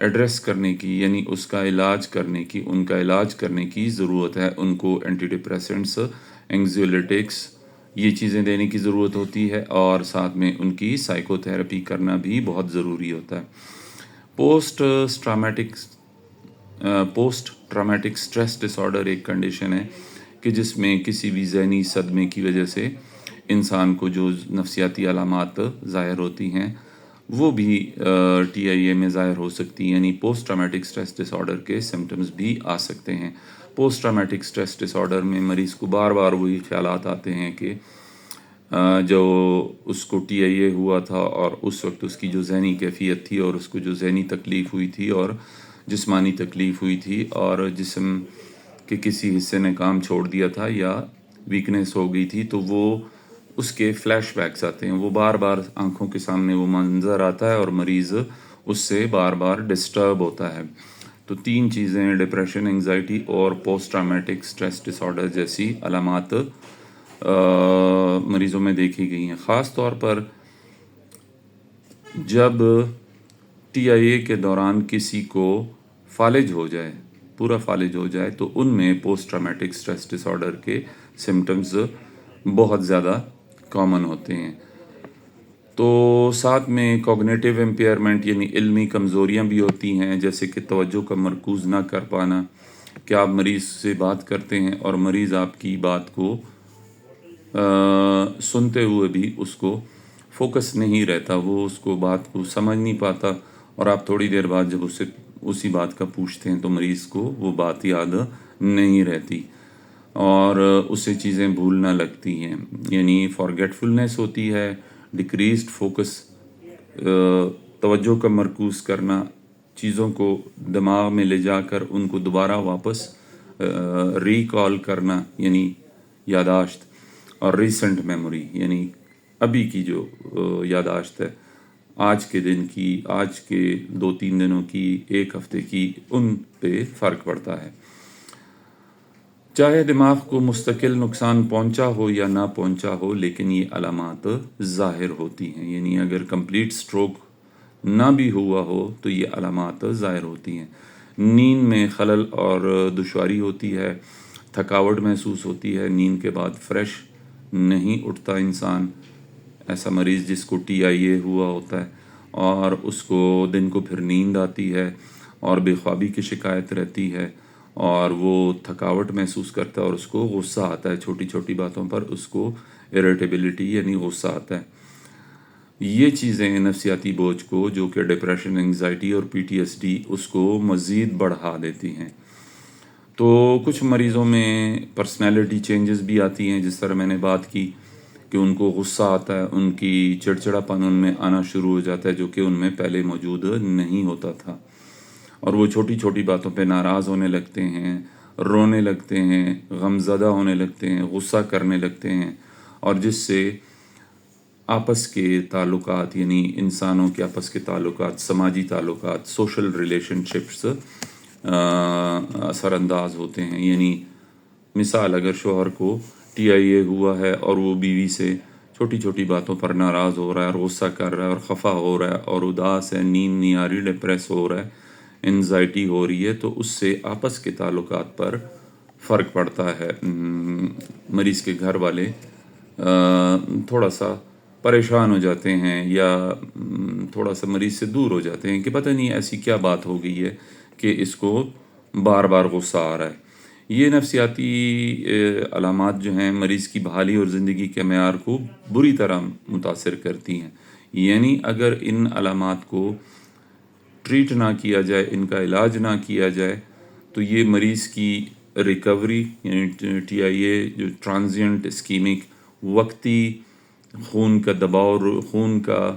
Address کرنے کی، یعنی اس کا علاج کرنے کی، ان کا علاج کرنے کی ضرورت ہے. ان کو اینٹی ڈپریسنٹس، اینگزیولیٹکس، یہ چیزیں دینے کی ضرورت ہوتی ہے، اور ساتھ میں ان کی سائیکو تھراپی کرنا بھی بہت ضروری ہوتا ہے. پوسٹ ٹرامیٹک سٹریس ڈس آرڈر ایک کنڈیشن ہے کہ جس میں کسی بھی ذہنی صدمے کی وجہ سے انسان کو جو نفسیاتی علامات ظاہر ہوتی ہیں وہ بھی ٹی آئی اے میں ظاہر ہو سکتی ہیں، یعنی پوسٹ ٹرامیٹک سٹریس ڈس آرڈر کے سمٹمز بھی آ سکتے ہیں. پوسٹ ٹرامیٹک سٹریس ڈس آرڈر میں مریض کو بار بار وہی خیالات آتے ہیں کہ جو اس کو ٹی آئی اے ہوا تھا اور اس وقت اس کی جو ذہنی کیفیت تھی اور اس کو جو ذہنی تکلیف ہوئی تھی اور جسمانی تکلیف ہوئی تھی اور جسم کے کسی حصے نے کام چھوڑ دیا تھا یا ویکنیس ہو گئی تھی، تو وہ اس کے فلیش بیکس آتے ہیں، وہ بار بار آنکھوں کے سامنے وہ منظر آتا ہے اور مریض اس سے بار بار ڈسٹرب ہوتا ہے. تو 3 چیزیں ڈپریشن، انگزائٹی اور پوسٹ ٹرامیٹک سٹریس ڈس آرڈر جیسی علامات مریضوں میں دیکھی گئی ہیں. خاص طور پر جب ٹی آئی اے کے دوران کسی کو فالج ہو جائے، پورا فالج ہو جائے، تو ان میں پوسٹ ٹرامیٹک سٹریس ڈس آرڈر کے سمٹمز بہت زیادہ کامن ہوتے ہیں. تو ساتھ میں کوگنیٹیو امپیئرمنٹ یعنی علمی کمزوریاں بھی ہوتی ہیں، جیسے کہ توجہ کا مرکوز نہ کر پانا، کہ آپ مریض سے بات کرتے ہیں اور مریض آپ کی بات کو سنتے ہوئے بھی اس کو فوکس نہیں رہتا، وہ اس کو بات کو سمجھ نہیں پاتا، اور آپ تھوڑی دیر بعد جب اسے اسی بات کا پوچھتے ہیں تو مریض کو وہ بات یاد نہیں رہتی اور اسے چیزیں بھولنا لگتی ہیں، یعنی فارگیٹفلنس ہوتی ہے، ڈیکریزڈ فوکس، توجہ کا مرکوز کرنا، چیزوں کو دماغ میں لے جا کر ان کو دوبارہ واپس ریکال کرنا یعنی یاداشت، اور ریسنٹ میموری یعنی ابھی کی جو یاداشت ہے، آج کے دن کی، آج کے 2-3 دنوں کی، 1 ہفتے کی، ان پہ فرق پڑتا ہے. چاہے دماغ کو مستقل نقصان پہنچا ہو یا نہ پہنچا ہو، لیکن یہ علامات ظاہر ہوتی ہیں، یعنی اگر کمپلیٹ سٹروک نہ بھی ہوا ہو تو یہ علامات ظاہر ہوتی ہیں. نیند میں خلل اور دشواری ہوتی ہے، تھکاوٹ محسوس ہوتی ہے، نیند کے بعد فریش نہیں اٹھتا انسان، ایسا مریض جس کو ٹی آئی اے ہوا ہوتا ہے، اور اس کو دن کو پھر نیند آتی ہے اور بے خوابی کی شکایت رہتی ہے، اور وہ تھکاوٹ محسوس کرتا ہے اور اس کو غصہ آتا ہے، چھوٹی چھوٹی باتوں پر اس کو اریٹیبلٹی یعنی غصہ آتا ہے. یہ چیزیں نفسیاتی بوجھ کو، جو کہ ڈپریشن، انگزائٹی اور پی ٹی ایس ڈی، اس کو مزید بڑھا دیتی ہیں. تو کچھ مریضوں میں پرسنالٹی چینجز بھی آتی ہیں، جس طرح میں نے بات کی کہ ان کو غصہ آتا ہے، ان کی چڑچڑاپن ان میں آنا شروع ہو جاتا ہے، جو کہ ان میں پہلے موجود نہیں ہوتا تھا، اور وہ چھوٹی چھوٹی باتوں پہ ناراض ہونے لگتے ہیں، رونے لگتے ہیں، غم زدہ ہونے لگتے ہیں، غصہ کرنے لگتے ہیں، اور جس سے آپس کے تعلقات یعنی انسانوں کے آپس کے تعلقات، سماجی تعلقات، سوشل ریلیشن شپس اثر انداز ہوتے ہیں. یعنی مثال، اگر شوہر کو ٹی آئی اے ہوا ہے اور وہ بیوی سے چھوٹی چھوٹی باتوں پر ناراض ہو رہا ہے اور غصہ کر رہا ہے اور خفا ہو رہا ہے اور اداس ہے، نیند نہیں آ رہی، ڈپریس ہو رہا ہے، انزائٹی ہو رہی ہے، تو اس سے آپس کے تعلقات پر فرق پڑتا ہے. مریض کے گھر والے تھوڑا سا پریشان ہو جاتے ہیں یا تھوڑا سا مریض سے دور ہو جاتے ہیں کہ پتہ نہیں ایسی کیا بات ہو گئی ہے کہ اس کو بار بار غصہ آ رہا ہے. یہ نفسیاتی علامات جو ہیں مریض کی بحالی اور زندگی کے معیار کو بری طرح متاثر کرتی ہیں. یعنی اگر ان علامات کو ٹریٹ نہ کیا جائے، ان کا علاج نہ کیا جائے، تو یہ مریض کی ریکوری یعنی ٹی آئی اے جو ٹرانزینٹ اسکیمک، وقتی خون کا دباؤ، خون کا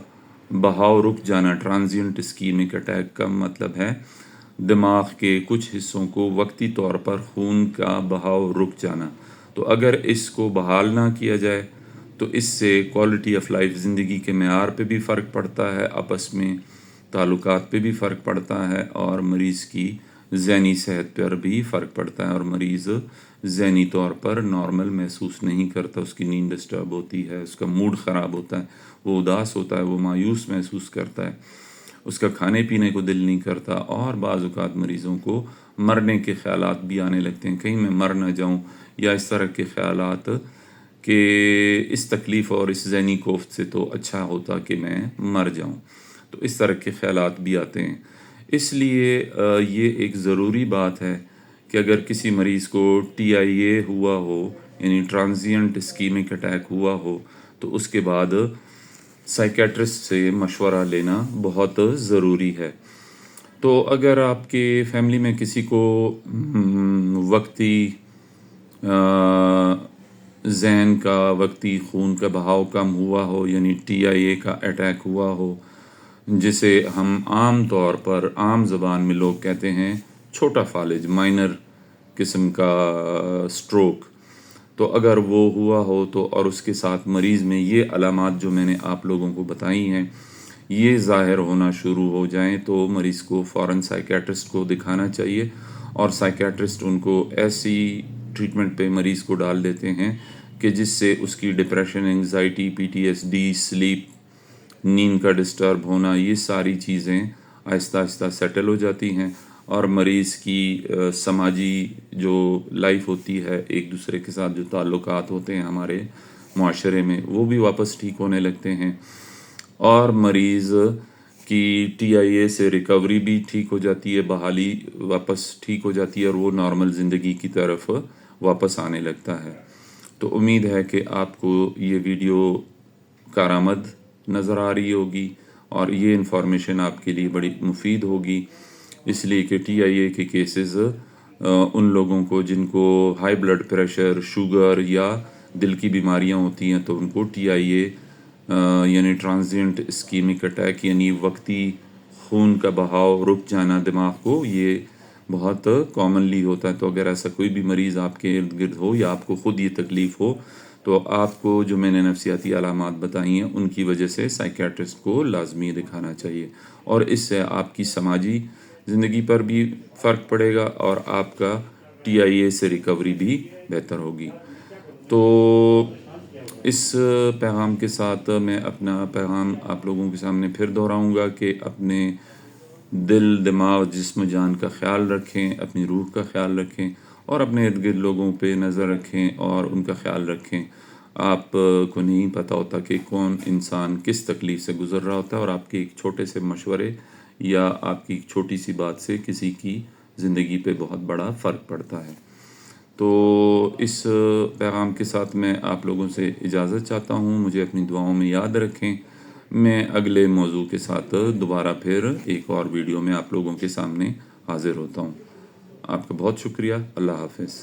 بہاؤ رک جانا، ٹرانزینٹ اسکیمک اٹیک کا مطلب ہے دماغ کے کچھ حصوں کو وقتی طور پر خون کا بہاؤ رک جانا. تو اگر اس کو بحال نہ کیا جائے تو اس سے کوالٹی آف لائف، زندگی کے معیار پہ بھی فرق پڑتا ہے، آپس میں تعلقات پہ بھی فرق پڑتا ہے، اور مریض کی ذہنی صحت پر بھی فرق پڑتا ہے، اور مریض ذہنی طور پر نارمل محسوس نہیں کرتا، اس کی نیند ڈسٹرب ہوتی ہے، اس کا موڈ خراب ہوتا ہے، وہ اداس ہوتا ہے، وہ مایوس محسوس کرتا ہے، اس کا کھانے پینے کو دل نہیں کرتا، اور بعض اوقات مریضوں کو مرنے کے خیالات بھی آنے لگتے ہیں، کہیں میں مر نہ جاؤں، یا اس طرح کے خیالات کہ اس تکلیف اور اس ذہنی کوفت سے تو اچھا ہوتا کہ میں مر جاؤں، تو اس طرح کے خیالات بھی آتے ہیں۔ اس لیے یہ ایک ضروری بات ہے کہ اگر کسی مریض کو TIA ہوا ہو، یعنی ٹرانزینٹ اسکیمک اٹیک ہوا ہو، تو اس کے بعد سائیکیٹرسٹ سے مشورہ لینا بہت ضروری ہے۔ تو اگر آپ کے فیملی میں کسی کو وقتی ذہن کا، وقتی خون کا بہاؤ کم ہوا ہو، یعنی TIA کا اٹیک ہوا ہو، جسے ہم عام طور پر عام زبان میں لوگ کہتے ہیں چھوٹا فالج، مائنر قسم کا سٹروک، تو اگر وہ ہوا ہو تو اور اس کے ساتھ مریض میں یہ علامات جو میں نے آپ لوگوں کو بتائی ہیں یہ ظاہر ہونا شروع ہو جائیں، تو مریض کو فوراً سائیکیٹرسٹ کو دکھانا چاہیے، اور سائیکیٹرسٹ ان کو ایسی ٹریٹمنٹ پہ مریض کو ڈال دیتے ہیں کہ جس سے اس کی ڈپریشن، انگزائٹی، PTSD، سلیپ، نیند کا ڈسٹرب ہونا، یہ ساری چیزیں آہستہ آہستہ سیٹل ہو جاتی ہیں، اور مریض کی سماجی جو لائف ہوتی ہے، ایک دوسرے کے ساتھ جو تعلقات ہوتے ہیں ہمارے معاشرے میں، وہ بھی واپس ٹھیک ہونے لگتے ہیں، اور مریض کی TIA سے ریکوری بھی ٹھیک ہو جاتی ہے، بحالی واپس ٹھیک ہو جاتی ہے، اور وہ نارمل زندگی کی طرف واپس آنے لگتا ہے۔ تو امید ہے کہ آپ کو یہ ویڈیو کارآمد نظر آ رہی ہوگی، اور یہ انفارمیشن آپ کے لیے بڑی مفید ہوگی، اس لیے کہ TIA کے کیسز ان لوگوں کو جن کو ہائی بلڈ پریشر، شوگر یا دل کی بیماریاں ہوتی ہیں، تو ان کو TIA یعنی ٹرانزینٹ اسکیمک اٹیک، یعنی وقتی خون کا بہاؤ رک جانا دماغ کو، یہ بہت کامنلی ہوتا ہے۔ تو اگر ایسا کوئی بھی مریض آپ کے ارد گرد ہو، یا آپ کو خود یہ تکلیف ہو، تو آپ کو جو میں نے نفسیاتی علامات بتائی ہیں ان کی وجہ سے سائیکیٹرسٹ کو لازمی دکھانا چاہیے، اور اس سے آپ کی سماجی زندگی پر بھی فرق پڑے گا، اور آپ کا TIA سے ریکوری بھی بہتر ہوگی۔ تو اس پیغام کے ساتھ میں اپنا پیغام آپ لوگوں کے سامنے پھر دہراؤں گا کہ اپنے دل، دماغ، جسم، جان کا خیال رکھیں، اپنی روح کا خیال رکھیں، اور اپنے ارد گرد لوگوں پہ نظر رکھیں اور ان کا خیال رکھیں۔ آپ کو نہیں پتہ ہوتا کہ کون انسان کس تکلیف سے گزر رہا ہوتا ہے، اور آپ کے ایک چھوٹے سے مشورے یا آپ کی ایک چھوٹی سی بات سے کسی کی زندگی پہ بہت بڑا فرق پڑتا ہے۔ تو اس پیغام کے ساتھ میں آپ لوگوں سے اجازت چاہتا ہوں، مجھے اپنی دعاؤں میں یاد رکھیں۔ میں اگلے موضوع کے ساتھ دوبارہ پھر ایک اور ویڈیو میں آپ لوگوں کے سامنے حاضر ہوتا ہوں۔ آپ کا بہت شکریہ۔ اللہ حافظ۔